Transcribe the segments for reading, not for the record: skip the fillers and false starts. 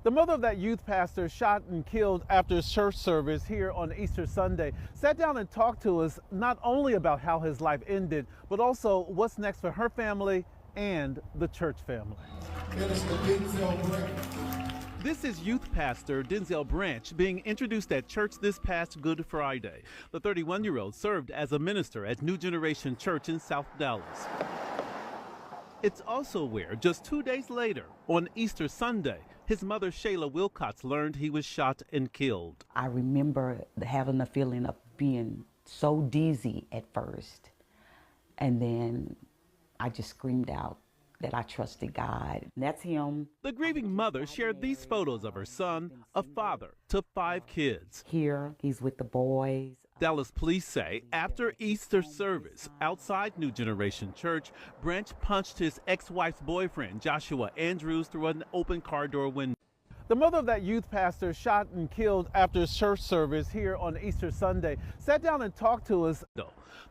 The mother of that youth pastor shot and killed after church service here on Easter Sunday sat down and talked to us not only about how his life ended, but also what's next for her family and the church family. This is youth pastor Denzel Branch being introduced at church this past Good Friday. The 31-year-old served as a minister at New Generation Church in South Dallas. It's also where, just 2 days later, on Easter Sunday, his mother, Shayla Wilcox, learned he was shot and killed. I remember having a feeling of being so dizzy at first. And then I just screamed out that I trusted God. That's him. The grieving mother shared these photos of her son, a father to 5 kids. Here, he's with the boys. Dallas police say after Easter service outside New Generation Church, Branch punched his ex-wife's boyfriend, Joshua Andrews, through an open car door window. The mother of that youth pastor shot and killed after church service here on Easter Sunday sat down and talked to us.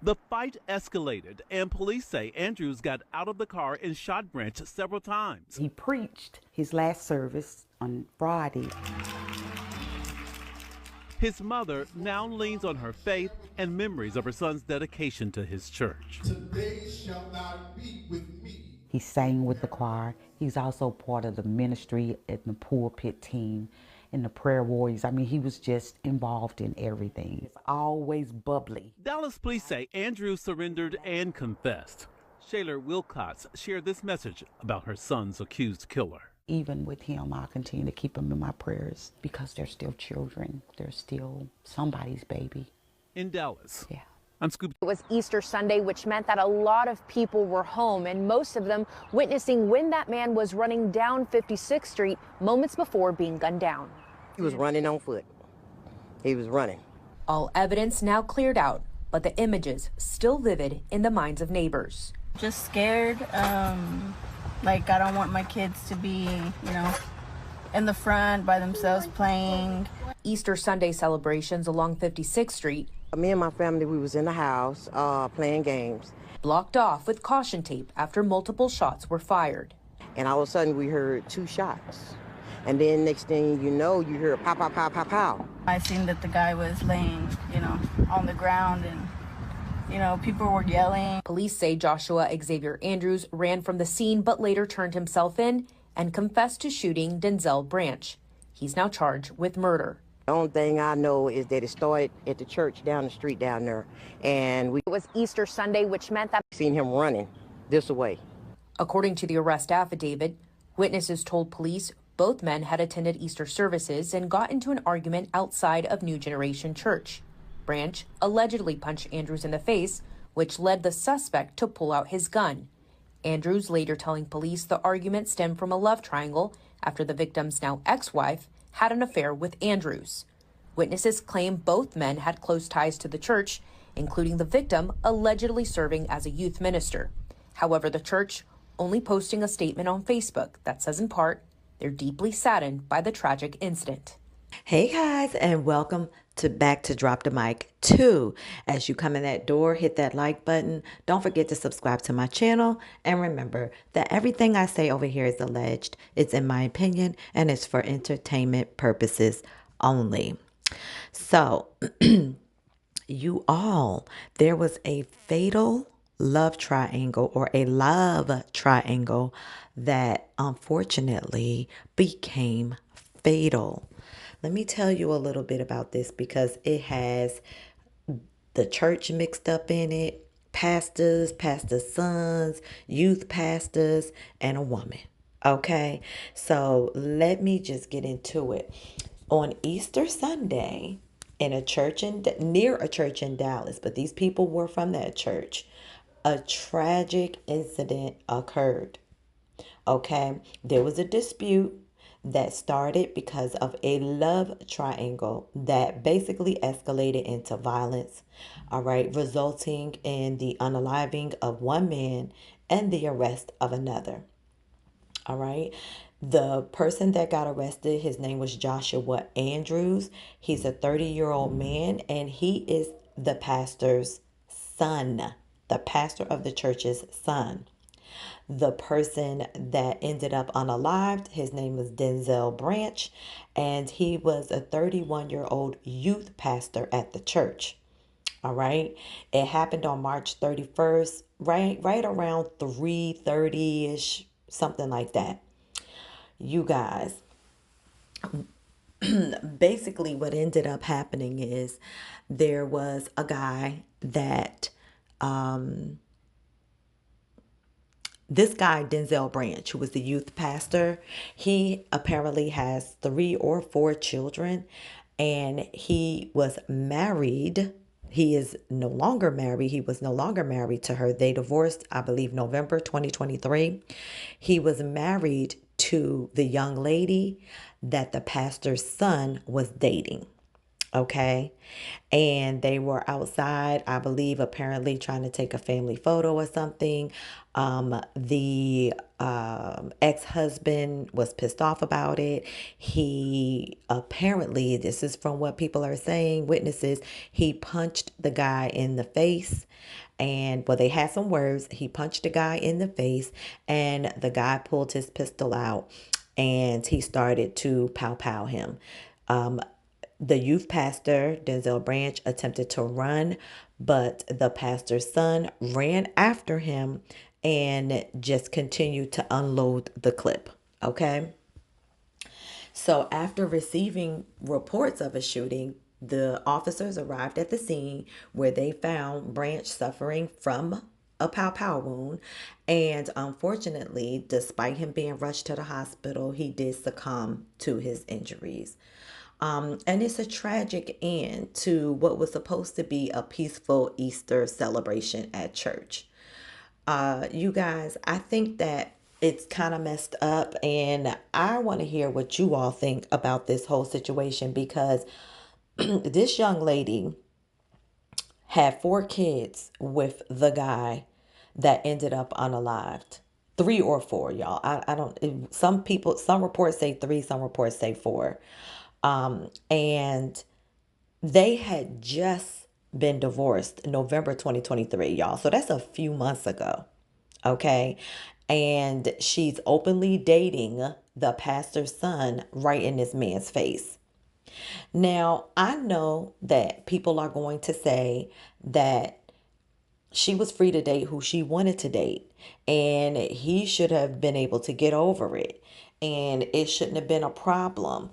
The fight escalated, and police say Andrews got out of the car and shot Branch several times. He preached his last service on Friday. His mother now leans on her faith and memories of her son's dedication to his church. Today shall not be with me. He sang with the choir. He's also part of the ministry at the pulpit team and the prayer warriors. I mean, he was just involved in everything. He's always bubbly. Dallas police say Andrews surrendered and confessed. Shayla Wilcox shared this message about her son's accused killer. Even with him, I'll continue to keep him in my prayers because they're still children. They're still somebody's baby. In Dallas, Yeah. I'm Scoop. It was Easter Sunday, which meant that a lot of people were home, and most of them witnessing when that man was running down 56th Street moments before being gunned down. He was running on foot. He was running. All evidence now cleared out, but the images still vivid in the minds of neighbors. Just scared. Like, I don't want my kids to be, in the front by themselves playing. Easter Sunday celebrations along 56th Street Me and my family, we was in the house playing games. blocked off with caution tape after multiple shots were fired. And all of a sudden we heard 2 shots. And then next thing you know, you hear pow, pow, pow, pow, pow. I seen that the guy was laying, on the ground and, people were yelling. Police say Joshua Xavier Andrews ran from the scene but later turned himself in and confessed to shooting Denzel Branch. He's now charged with murder. The only thing I know is that it started at the church down the street down there. And we It was Easter Sunday, which meant that seen him running this way. According to the arrest affidavit, witnesses told police both men had attended Easter services and got into an argument outside of New Generation Church. Branch allegedly punched Andrews in the face, which led the suspect to pull out his gun. Andrews later telling police the argument stemmed from a love triangle after the victim's now ex-wife had an affair with Andrews. Witnesses claim both men had close ties to the church, including the victim allegedly serving as a youth minister. However, the church only posting a statement on Facebook that says in part, they're deeply saddened by the tragic incident. Hey guys, and welcome to back to Drop the Mic 2. As you come in that door, hit that like button. Don't forget to subscribe to my channel. And remember that everything I say over here is alleged. It's in my opinion, and it's for entertainment purposes only. So, there was a fatal love triangle or a love triangle that unfortunately became fatal. Let me tell you a little bit about this because it has the church mixed up in it, pastors, pastors' sons, youth pastors, and a woman. Okay, so let me just get into it. On Easter Sunday, in a church near a church in Dallas, but these people were from that church, a tragic incident occurred. Okay, there was a dispute that started because of a love triangle that basically escalated into violence, all right, resulting in the unaliving of one man and the arrest of another. All right. The person that got arrested, his name was Joshua Andrews. He's a 30-year-old man, and he is the pastor's son, the pastor of the church's son. The person that ended up unalived, his name was Denzel Branch, and he was a 31-year-old youth pastor at the church. All right. It happened on March 31st, right around 3:30ish, something like that. You guys, basically what ended up happening is there was a guy that this guy, Denzel Branch, who was the youth pastor, he apparently has 3 or 4 children, and he was married. He is no longer married. He was no longer married to her. They divorced, I believe, November 2023. He was married to the young lady that the pastor's son was dating. Okay. And they were outside, I believe, apparently trying to take a family photo or something. The ex-husband was pissed off about it. He apparently, this is from what people are saying, witnesses, he punched the guy in the face. And well, they had some words. He punched the guy in the face, and the guy pulled his pistol out and he started to pow him. The youth pastor, Denzel Branch, attempted to run, but the pastor's son ran after him and just continued to unload the clip. Okay. So after receiving reports of a shooting, the officers arrived at the scene where they found Branch suffering from a pow wound. And unfortunately, despite him being rushed to the hospital, he did succumb to his injuries. And it's a tragic end to what was supposed to be a peaceful Easter celebration at church. You guys, I think that it's kind of messed up, and I want to hear what you all think about this whole situation, because this young lady had 4 kids with the guy that ended up unalived. 3 or 4, y'all. I don't, some reports say 3, some reports say 4. And they had just been divorced November 2023, y'all. So that's a few months ago. Okay. And she's openly dating the pastor's son right in this man's face. Now, I know that people are going to say that she was free to date who she wanted to date, and he should have been able to get over it, and it shouldn't have been a problem.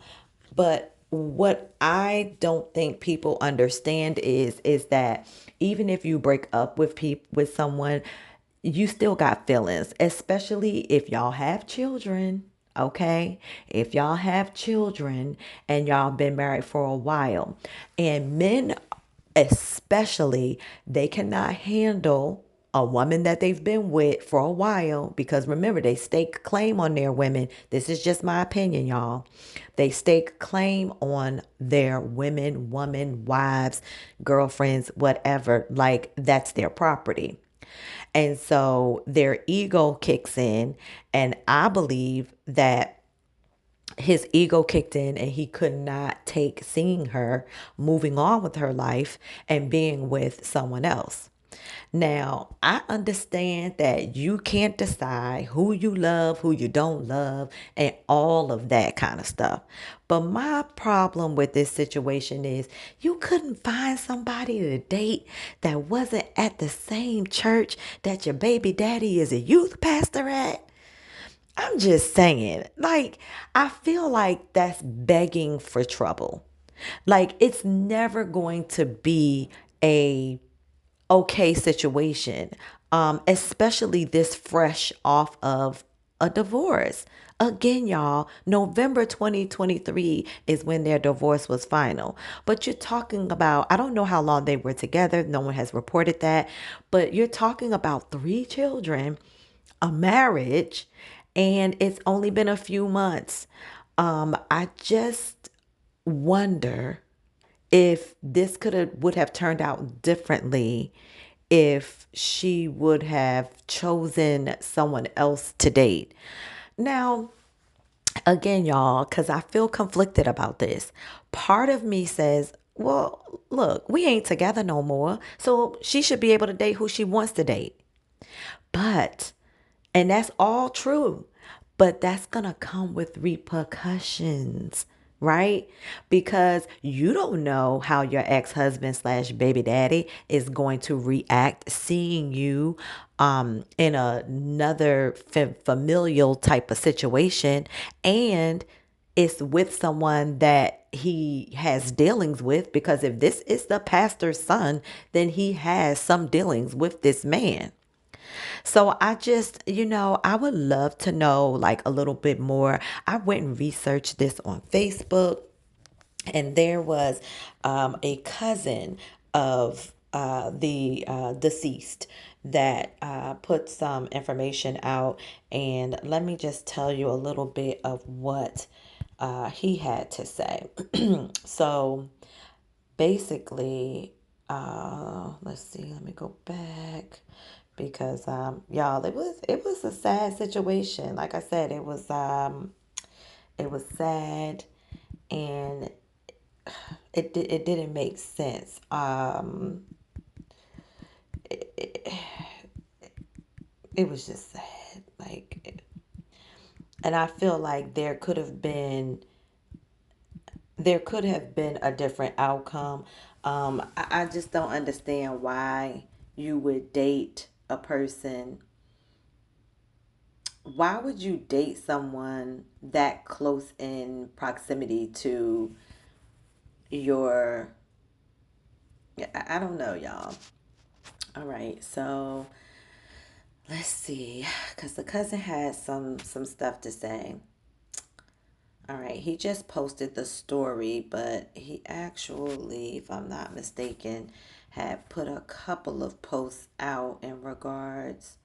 But what I don't think people understand is that even if you break up with someone, you still got feelings, especially if y'all have children. Okay, if y'all have children and y'all been married for a while, and men especially, they cannot handle a woman that they've been with for a while, because remember, they stake claim on their women. This is just my opinion, y'all. They stake claim on their women, wives, girlfriends, whatever, like that's their property. And so their ego kicks in, and I believe that his ego kicked in and he could not take seeing her moving on with her life and being with someone else. Now, I understand that you can't decide who you love, who you don't love, and all of that kind of stuff. But my problem with this situation is you couldn't find somebody to date that wasn't at the same church that your baby daddy is a youth pastor at. I'm just saying, like, I feel like that's begging for trouble. Like, it's never going to be a okay situation, especially this fresh off of a divorce. Again, y'all, November 2023 is when their divorce was final. But you're talking about, I don't know how long they were together. No one has reported that. But you're talking about 3 children, a marriage, and it's only been a few months. I just wonder if this would have turned out differently if she would have chosen someone else to date. Now, again, y'all, because I feel conflicted about this. Part of me says, well, look, we ain't together no more, so she should be able to date who she wants to date. But And that's all true. But that's going to come with repercussions, right? Because you don't know how your ex-husband slash baby daddy is going to react seeing you in another familial type of situation. And it's with someone that he has dealings with, because if this is the pastor's son, then he has some dealings with this man. So I just, I would love to know like a little bit more. I went and researched this on Facebook, and there was a cousin of the deceased that put some information out. And let me just tell you a little bit of what he had to say. So basically, let's see, let me go back, because y'all, it was a sad situation. Like I said, it was sad, and it didn't make sense. It was just sad, like, and I feel like there could have been a different outcome. I just don't understand why you would date a person. Why would you date someone that close in proximity to your, I don't know, y'all. All right, so let's see, because the cousin had some stuff to say. All right, he just posted the story, but he actually, if I'm not mistaken, had put a couple of posts out in regards.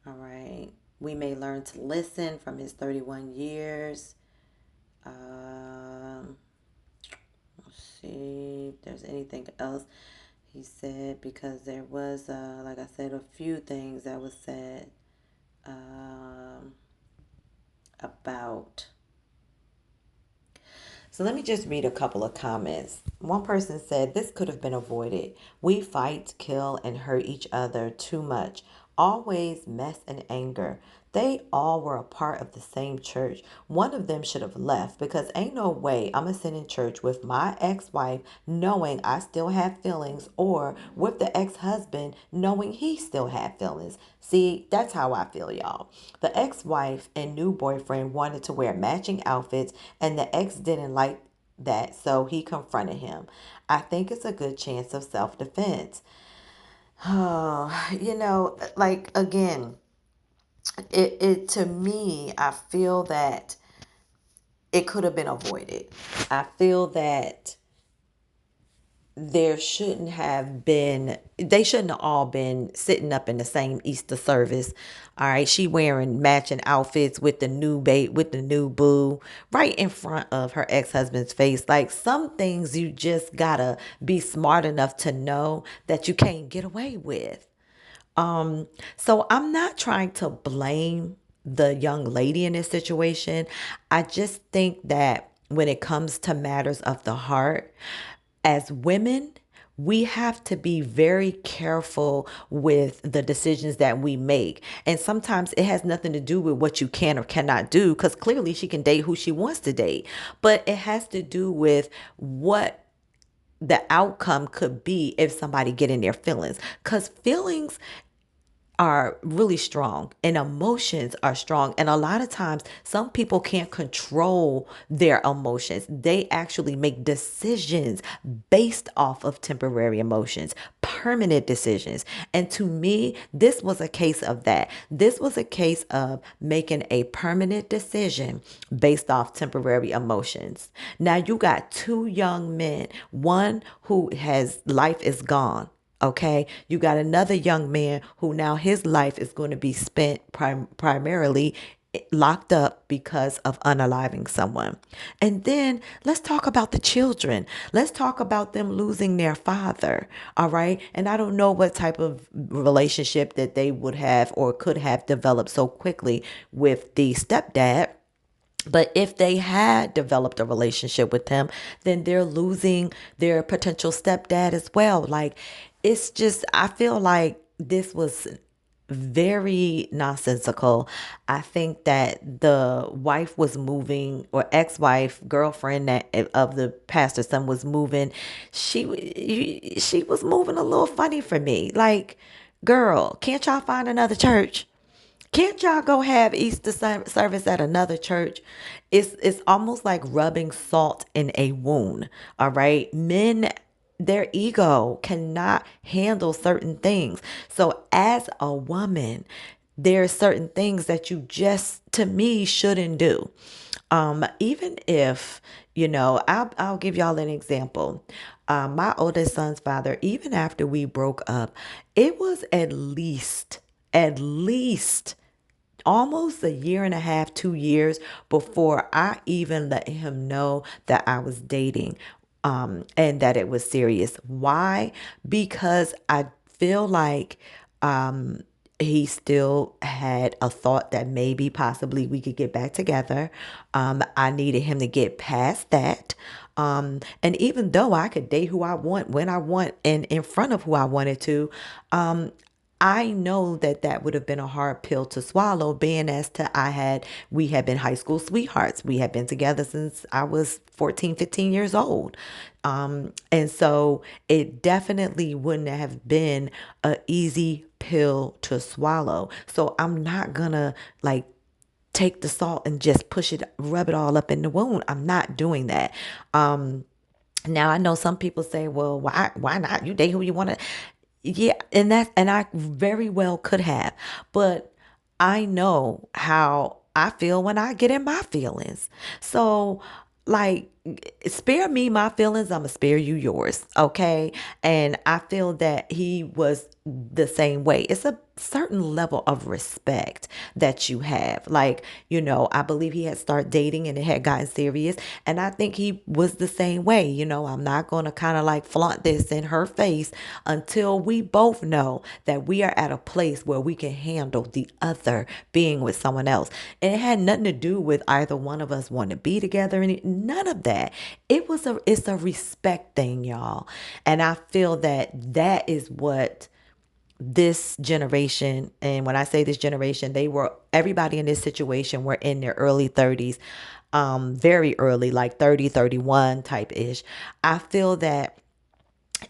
All right, we may learn to listen from his 31 years. Let's see if there's anything else he said, because there was, like I said, a few things that was said about. So let me just read a couple of comments. One person said, "This could have been avoided. We fight, kill, and hurt each other too much. Always mess and anger. They all were a part of the same church. One of them should have left, because ain't no way I'm going to sit in church with my ex-wife knowing I still have feelings, or with the ex-husband knowing he still had feelings." See, that's how I feel, y'all. The ex-wife and new boyfriend wanted to wear matching outfits, and the ex didn't like that, so he confronted him. I think it's a good chance of self-defense. Oh, like, again, it to me, I feel that it could have been avoided. I feel that they shouldn't have all been sitting up in the same Easter service. All right, she wearing matching outfits with the new boo right in front of her ex-husband's face. Like, some things you just gotta be smart enough to know that you can't get away with. So I'm not trying to blame the young lady in this situation. I just think that when it comes to matters of the heart, as women, we have to be very careful with the decisions that we make. And sometimes it has nothing to do with what you can or cannot do, because clearly she can date who she wants to date. But it has to do with what the outcome could be if somebody get in their feelings. Because feelings are really strong and emotions are strong. And a lot of times, some people can't control their emotions. They actually make decisions based off of temporary emotions, permanent decisions. And to me, this was a case of that. This was a case of making a permanent decision based off temporary emotions. Now you got two young men, one who has life is gone. Okay, you got another young man who now his life is going to be spent primarily locked up because of unaliving someone. And then let's talk about the children. Let's talk about them losing their father. All right. And I don't know what type of relationship that they would have or could have developed so quickly with the stepdad. But if they had developed a relationship with him, then they're losing their potential stepdad as well. Like, it's just, I feel like this was very nonsensical. I think that the wife was moving, or ex-wife, girlfriend that of the pastor's son was moving. She was moving a little funny for me. Like, girl, can't y'all find another church? Can't y'all go have Easter service at another church? It's almost like rubbing salt in a wound. All right, men, their ego cannot handle certain things. So as a woman, there are certain things that you just, to me, shouldn't do. Even if, I'll give y'all an example. My oldest son's father, even after we broke up, it was at least almost a year and a half, 2 years before I even let him know that I was dating, and that it was serious. Why? Because I feel like he still had a thought that maybe possibly we could get back together. I needed him to get past that. And even though I could date who I want, when I want, and in front of who I wanted to, I know that that would have been a hard pill to swallow, being as to we had been high school sweethearts. We had been together since I was 14, 15 years old. And so it definitely wouldn't have been a easy pill to swallow. So I'm not gonna like take the salt and just rub it all up in the wound. I'm not doing that. Now I know some people say, well, why not? You date who you want to. Yeah, and I very well could have, but I know how I feel when I get in my feelings. So, like, spare me my feelings, I'm gonna spare you yours, okay? And I feel that he was the same way. It's a certain level of respect that you have. Like, I believe he had started dating and it had gotten serious. And I think he was the same way. I'm not going to kind of like flaunt this in her face until we both know that we are at a place where we can handle the other being with someone else. And it had nothing to do with either one of us wanting to be together. None of that. It's a respect thing, y'all. And I feel that that is what this generation, and when I say this generation, everybody in this situation were in their early 30s, very early, like 30, 31 type ish. I feel that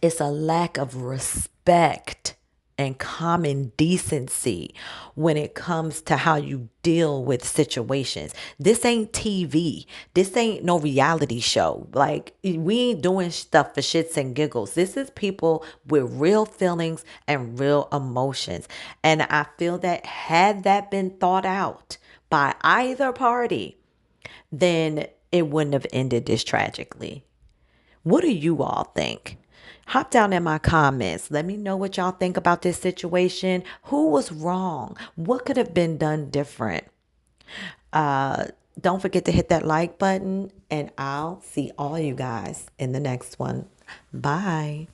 it's a lack of respect and common decency when it comes to how you deal with situations. This ain't TV. This ain't no reality show. Like, we ain't doing stuff for shits and giggles. This is people with real feelings and real emotions. And I feel that had that been thought out by either party, then it wouldn't have ended this tragically. What do you all think? Hop down in my comments. Let me know what y'all think about this situation. Who was wrong? What could have been done different? Don't forget to hit that like button, and I'll see all you guys in the next one. Bye.